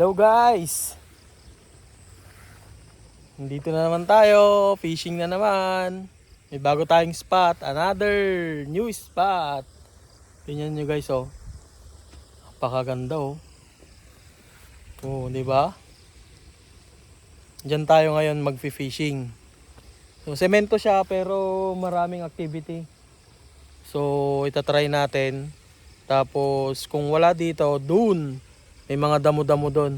Hello guys! Nandito na naman tayo, fishing na naman. May bago tayong spot, another new spot. Tingnan nyo guys oh. Napakaganda oh. Oh, di ba? Diyan tayo ngayon magfi-fishing. So semento siya pero maraming activity. So itatry natin. Tapos kung wala dito, dun may mga damo-damo doon.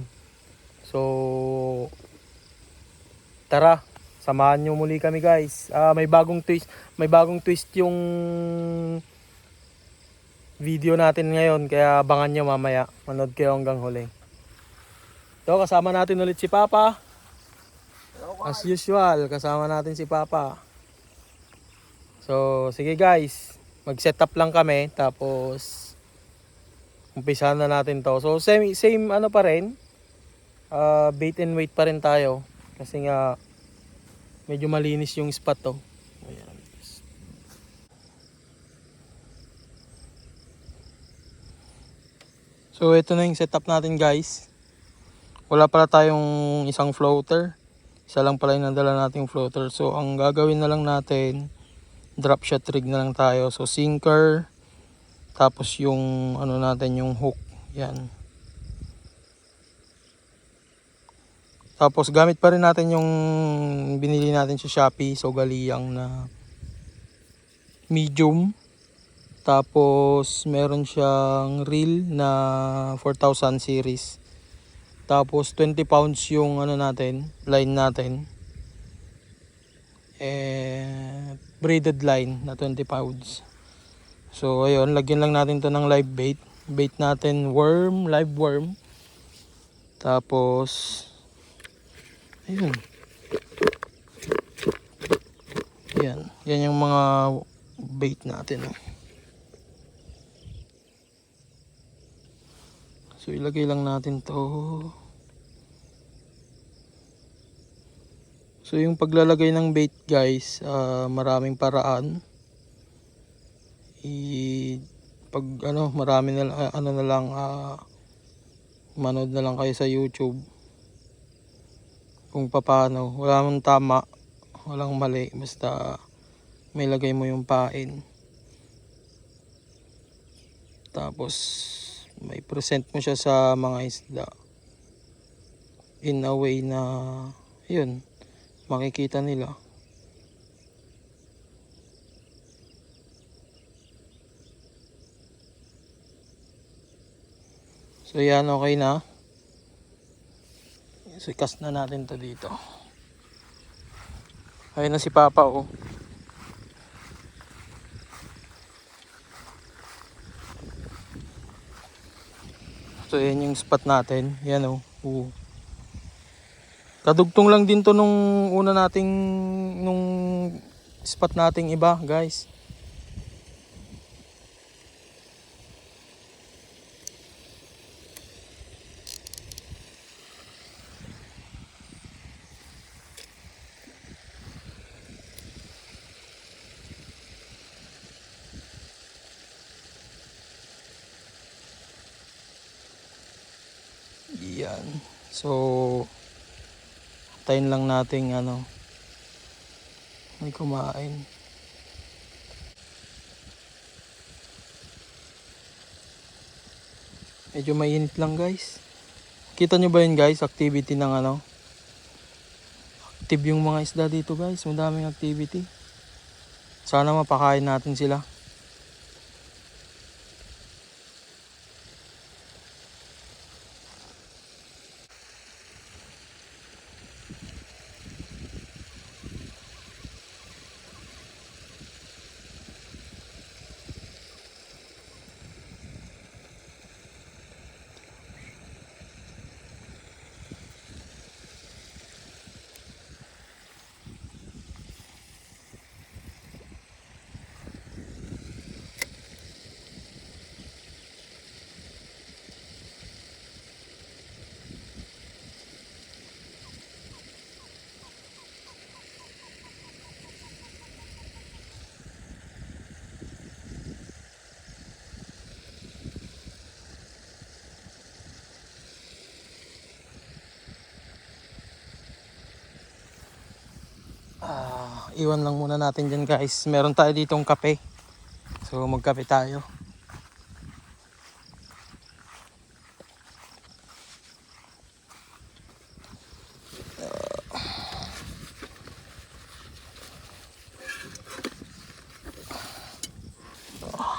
So tara, samahan nyo muli kami guys. May bagong twist yung video natin ngayon, kaya abangan nyo mamaya. Manood kayo hanggang huli. So kasama natin ulit si Papa. As usual, kasama natin si Papa. So sige guys, mag-setup lang kami tapos umpisahan na natin to. So same ano pa rin. Bait and wait pa rin tayo kasi nga medyo malinis yung spot to. Ayan. So ito na yung setup natin guys. Wala pala tayong isang floater. Isa lang pala yung nadala nating floater. So ang gagawin na lang natin, drop shot rig na lang tayo. So sinker, tapos yung ano natin, yung hook. Yan. Tapos gamit pa rin natin yung binili natin sa Shopee, so galiyang na medium. Tapos meron siyang reel na 4000 series. Tapos 20 pounds yung ano natin, line natin. Braided line na 20 pounds. So ayun, lagyan lang natin to ng live bait. Bait natin worm, live worm. Tapos ayun. Yan yung mga bait natin. So ilagay lang natin to. So yung paglalagay ng bait guys, maraming paraan. Pag ano, marami na ano na lang, manood na lang kayo sa YouTube kung paano. Wala mong tama, walang mali, basta may lagay mo yung pain. Tapos may present mo siya sa mga isda in a way na yun, makikita nila. So yan, okay na. So cast na natin to dito. Ayun na si Papa oh. So yan yung spot natin. Yan oh. Kadugtong lang din to nung nung spot nating iba guys. Yan. So tayin lang nating ano, may kumain. Medyo mainit lang guys. Kita nyo ba yun guys, activity ng ano, active yung mga isda dito guys, madaming activity. Sana mapakain natin sila. Iwan lang muna natin dyan guys. Meron tayo ditong kape. So magkape tayo.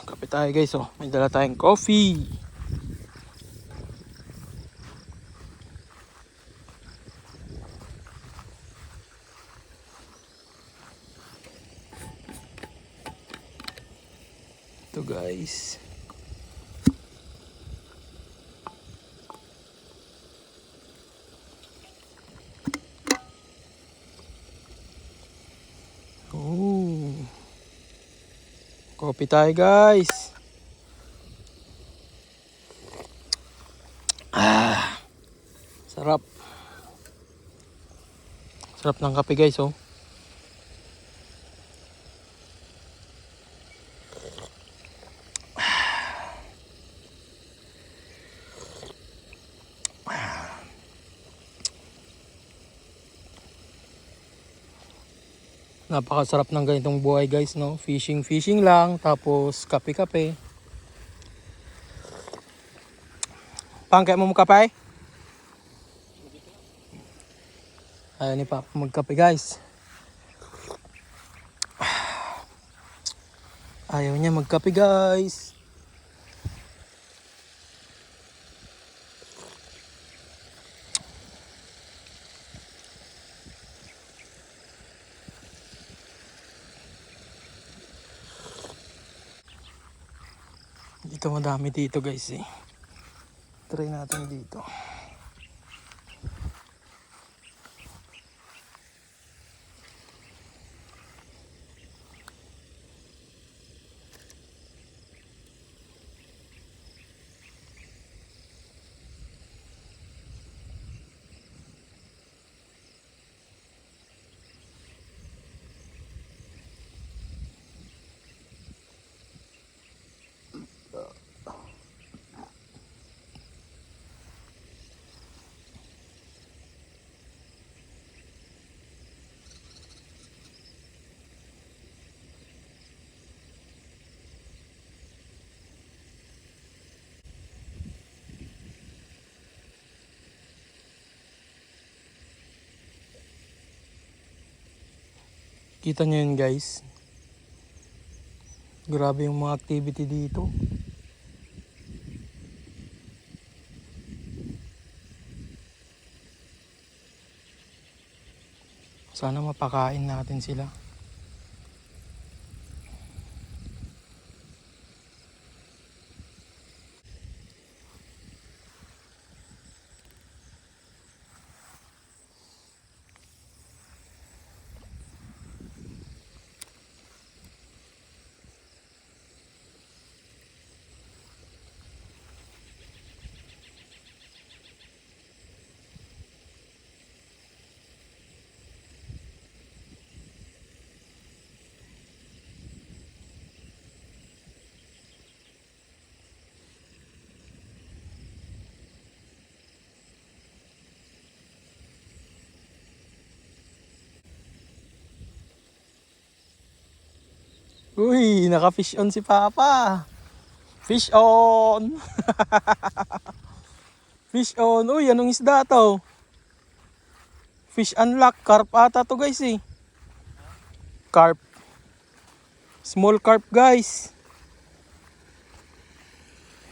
Kape tayo guys. Oh. May dala tayong coffee. Ito guys. Oh. Coffee tayo guys. Sarap. Sarap ng kape guys oh. Napakasarap ng ganitong buhay guys no. Fishing lang tapos kape-kape. Pangkaya mo magkape? Ayaw ni Papa magkape guys. Ayaw niya magkape guys. Dito madami dito guys eh. Try natin dito. Kita nyo yun guys. Grabe yung mga activity dito. Sana mapakain natin sila. Uy, naka-fish on si Papa. Fish on. Fish on. Uy, anong isda to? Fish unlock. Carp ata to guys eh. Carp. Small carp guys.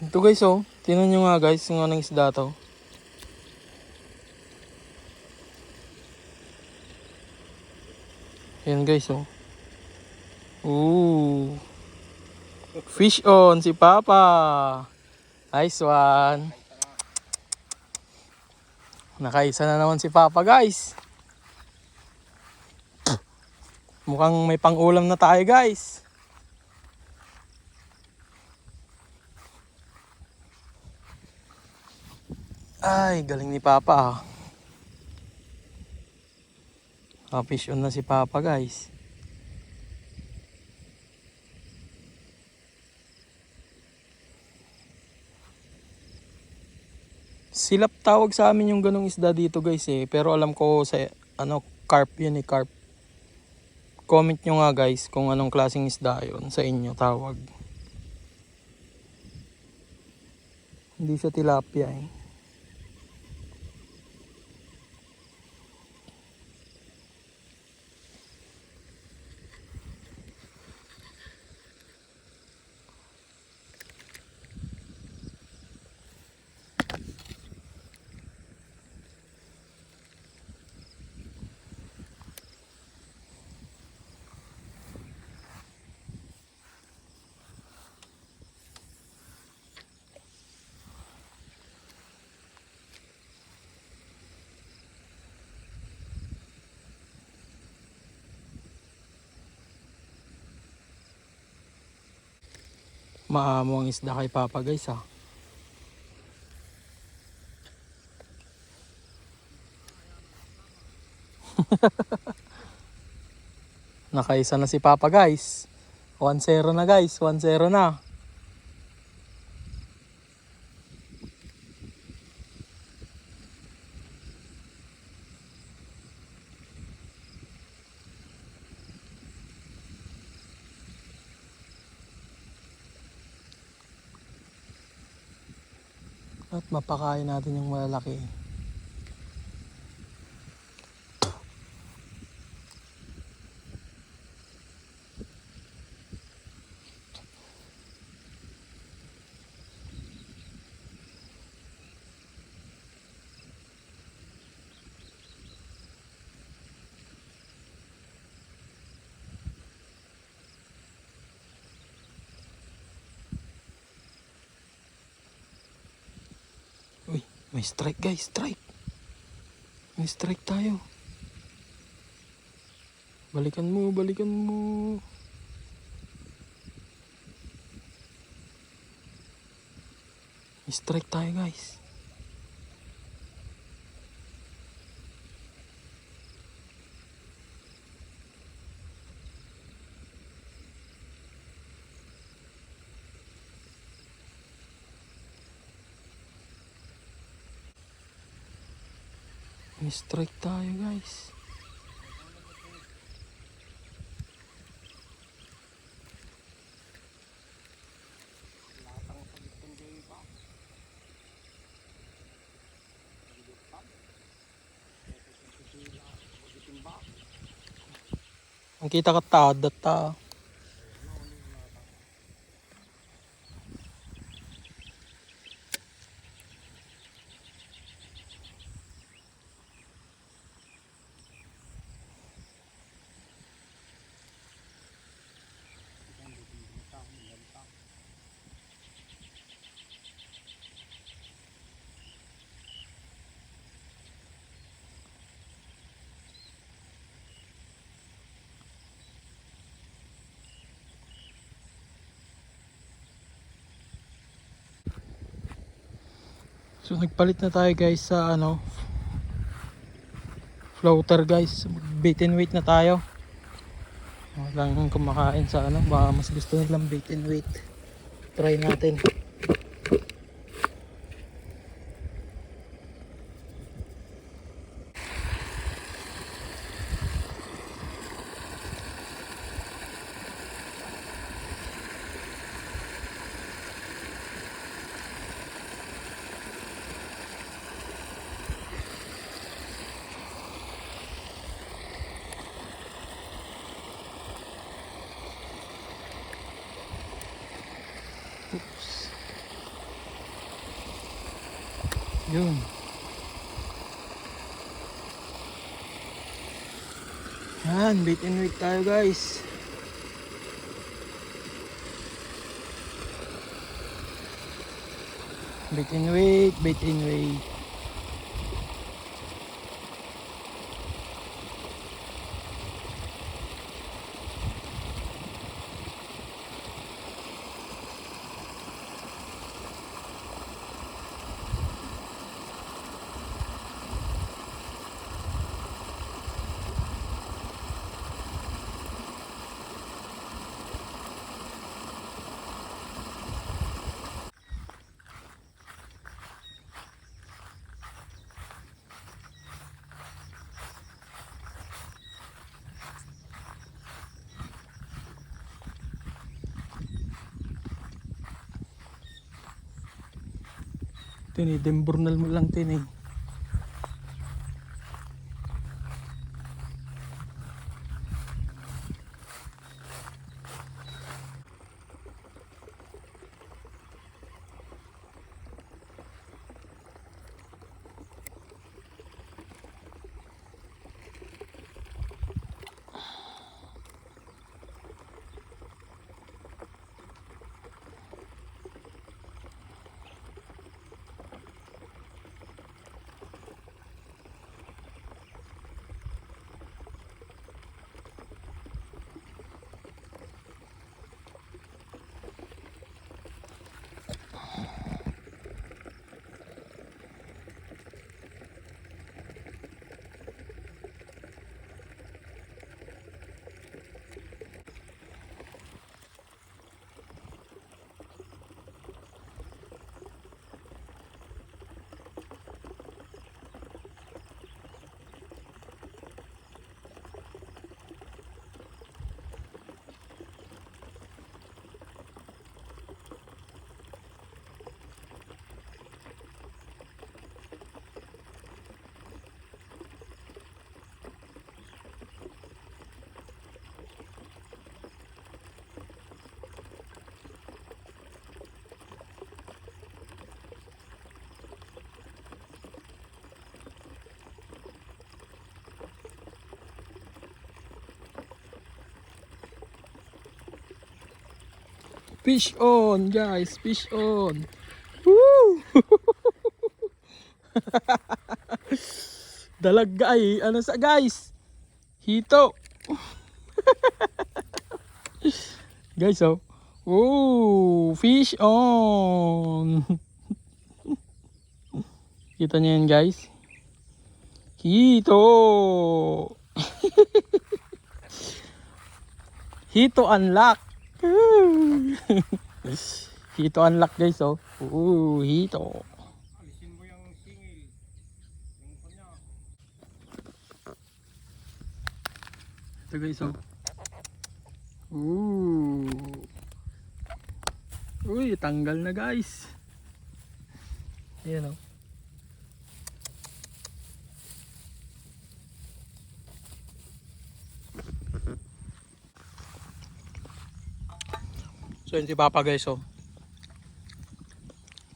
Ito guys oh. Tingnan nyo nga guys kung anong isda to. Yan guys oh. Ooh. Fish on si Papa. Nice one. Nakaisa na naman si Papa guys. Mukhang may pang-ulam na tayo guys. Ay, galing ni Papa. Fish on na si Papa guys. Silap tawag sa amin yung ganong isda dito guys eh. Pero alam ko sa ano, carp yun eh, carp. Comment nyo nga guys kung anong klaseng isda yun sa inyo tawag. Hindi siya tilapia eh. Maamo ang isda kay Papa guys ha. Nakaisa na si Papa guys. 1-0 na guys, 1-0 na. At mapakain natin yung malalaki. Uy, may strike guys, strike. May strike tayo. Balikan mo, balikan mo. May strike tayo guys. May strike tayo guys. Ang kita ka tadat ta. So nagpalit na tayo guys sa floater guys. Bait and weight na tayo. Lang kumakain sa baka mas gusto nilang bait and weight. Try natin. Oops. Yun. Yan, bait and weight tayo guys. Bait and weight, bait and weight. Tinidemburnal mo lang tin eh. Fish on guys, fish on. Woo! Dalag ay, ano sa guys? Hito. Guys oh. Woo! Fish on. Kita niyo yan guys? Hito. Hito unlock. Hito unlock guys oh. Hito. Alisin mo yung singil. Yung kanya. Ito guys oh. Uy, tanggal na guys. Ayan oh. So yun si Papa guys oh.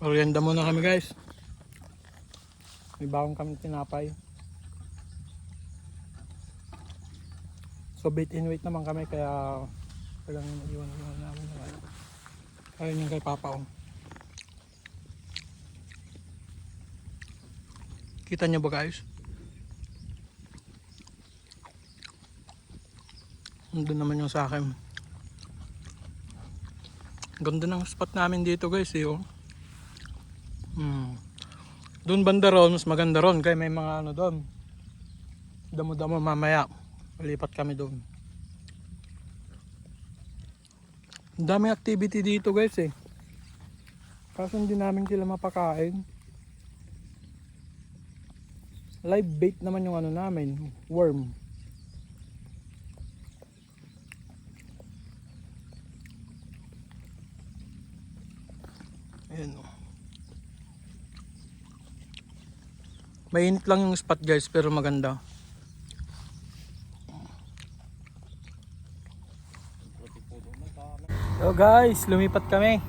Merienda muna kami guys. May bawang kami tinapay. So bait and wait naman kami kaya talagang iwan namin yung ano. Ayun yung kay Papa oh. Kita niyo ba guys? Nandun naman yung sa akin. Ganda ng spot namin dito guys eh oh. Doon banda ron, mas maganda ron kaya may mga ano doon. Damo-damo mamaya. Lipat kami doon. Ang daming activity dito guys eh. Kaso hindi namin sila mapakain. Live bait naman yung ano namin, worm. Ayan o. Mainit lang yung spot guys pero maganda. So guys, lumipat kami.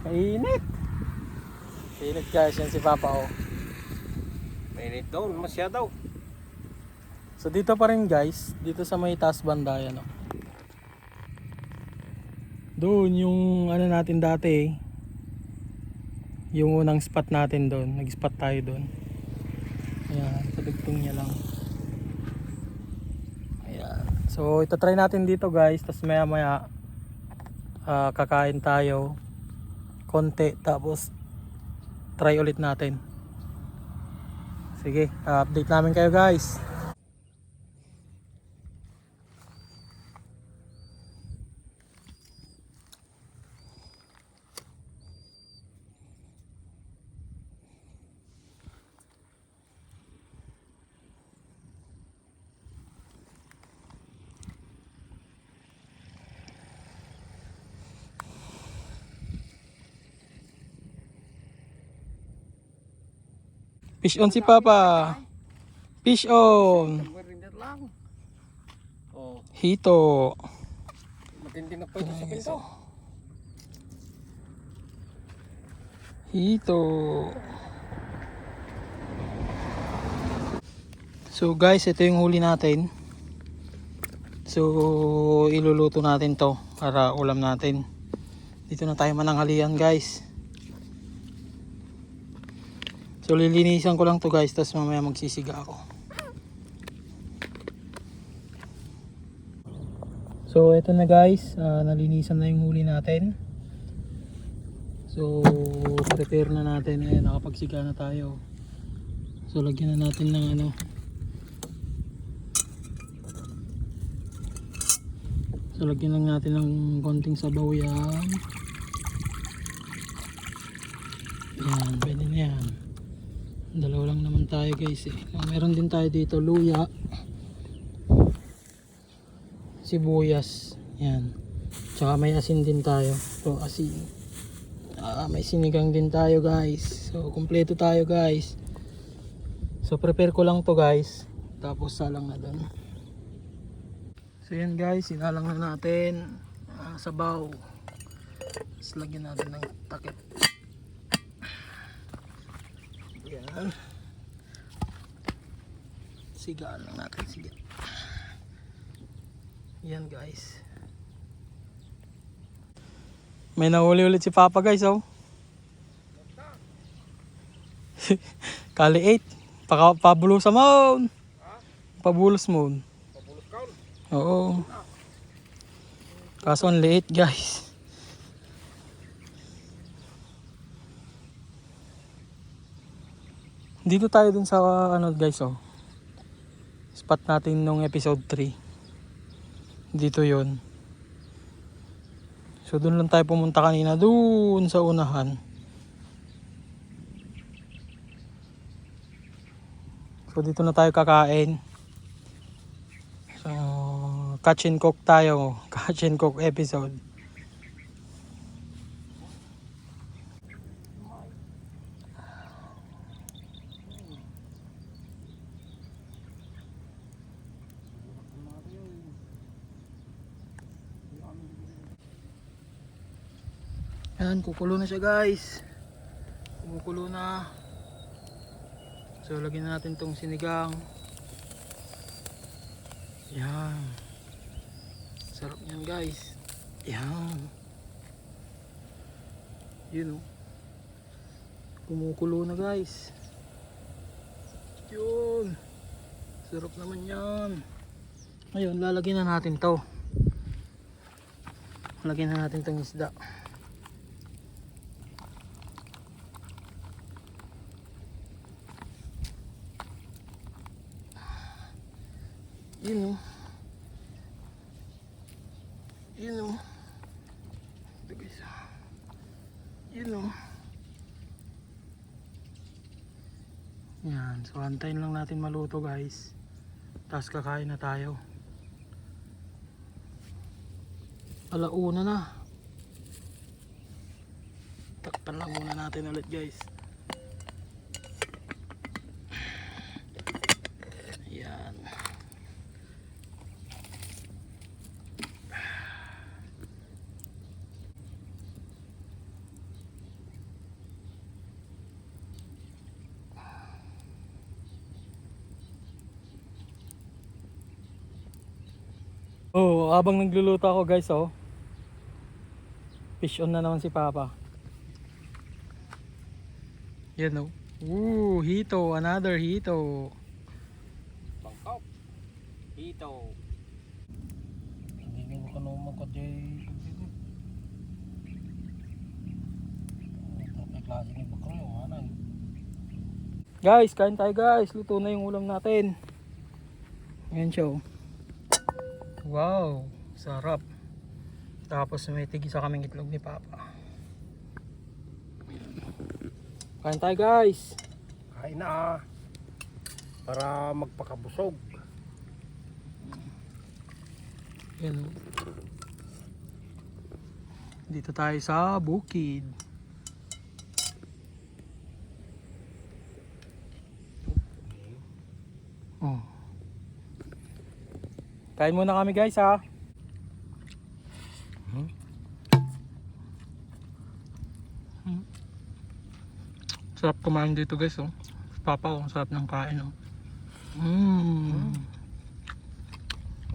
Mainit. Mainit guys, yan si Papa o. Mainit daw, masyadaw. So dito pa rin guys, dito sa may taas banda yan o. Doon yung ano natin dati, yung unang spot natin doon, nag-spot tayo doon. Ayan, sa dugtong niya lang. Ayan. So ito try natin dito guys, tapos maya maya kakain tayo konti tapos try ulit natin. Sige, update namin kayo guys. Fish on si Papa. Fish on. Marinet lang. Oh, Hito. matindi na po ito sa pinto. Hito. So guys, ito yung huli natin. So iluluto natin to para ulam natin. Dito na tayo mananghalian guys. So lilinisan ko lang to guys, tapos mamaya magsisiga ako. So ito na guys, nalinisan na yung huli natin. So prepare na natin, nakapagsiga na tayo. So lagyan na natin ng ano. So lagyan lang natin ng konting sabaw yan. Yan, pwede na yan. Dalawa lang naman tayo guys eh. Meron din tayo dito luya, sibuyas, yan. Tsaka may asin din tayo. So asin. May sinigang din tayo guys. So kumpleto tayo guys. So prepare ko lang to guys. Tapos salang na doon. So yan guys, sinalang na natin. Sabaw. Tapos lagyan natin ng takip. Yan. Sigaan lang natin, siga. Yan guys. May nahuli ulit si Papa guys, oh. Kali 8. Pabulos mo. Pabulos mo. Pabulos kaon. Oo. Kaso ang liit guys. Dito tayo dun sa ano guys, oh. Spot natin nung episode 3. Dito yon. So dun lang tayo pumunta kanina, dun sa unahan. So dito na tayo kakain. So catch and cook tayo, catch and cook episode. Yan, kukulo na siya guys. Kumukulo na. So lagyan na natin tong sinigang. Yan. Sarap niyan guys. Yan. Yun, oh. Kumukulo na guys. Yun. Sarap naman yan. Ngayon lalagyan na natin to. Lagyan na natin tong isda. Yun, oh. Yun, oh. Ito guys. Yun, oh. Yan. So antayin lang natin maluto guys. Tapos kakain na tayo. Alauna na. Takpan lang muna natin ulit guys. Yan. Oh, habang nagluluto ako guys, oh. Fish on na naman si Papa. Yan, oh. Ooh, hito, another hito. Bangkok. Hito. Hindi ko ka naman magkadya. May klaseng iba ko yung anay. Guys, kain tayo guys. Luto na yung ulam natin. Ayan siya, oh. Wow, sarap. Tapos may tigisa kaming itlog ni Papa. Kain tayo guys. Kain na. Para magpakabusog. Yan. Dito tayo sa bukid. Kain muna kami guys ha. Sarap kumain dito guys oh. Papa oh, sarap ng kain oh.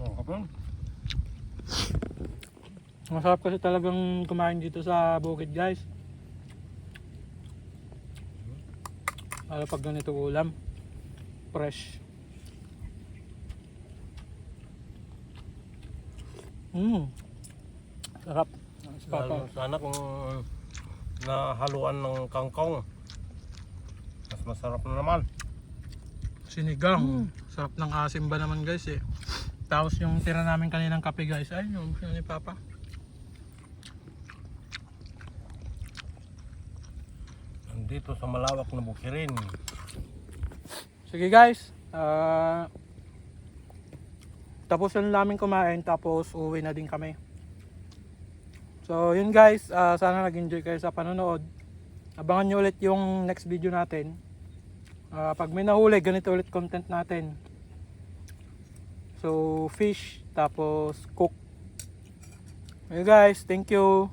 Oh, kapag. Masarap kasi talagang kumain dito sa bukid guys. Lalo pag ganito ulam. Fresh. Sarap. Papa. Sana kung nahaluan ng kangkong. Mas masarap na naman. Sinigang. Sarap ng asim ba naman guys eh. Tapos yung tira namin kaninang kape guys. Ay, yung ni Papa. Dito sa malawak na bukirin. Sige guys. Tapos na namin kumain. Tapos uwi na din kami. So yun guys. Sana nag-enjoy kayo sa panonood. Abangan nyo ulit yung next video natin. Pag may nahuli, ganito ulit content natin. So fish. Tapos cook. Okay guys. Thank you.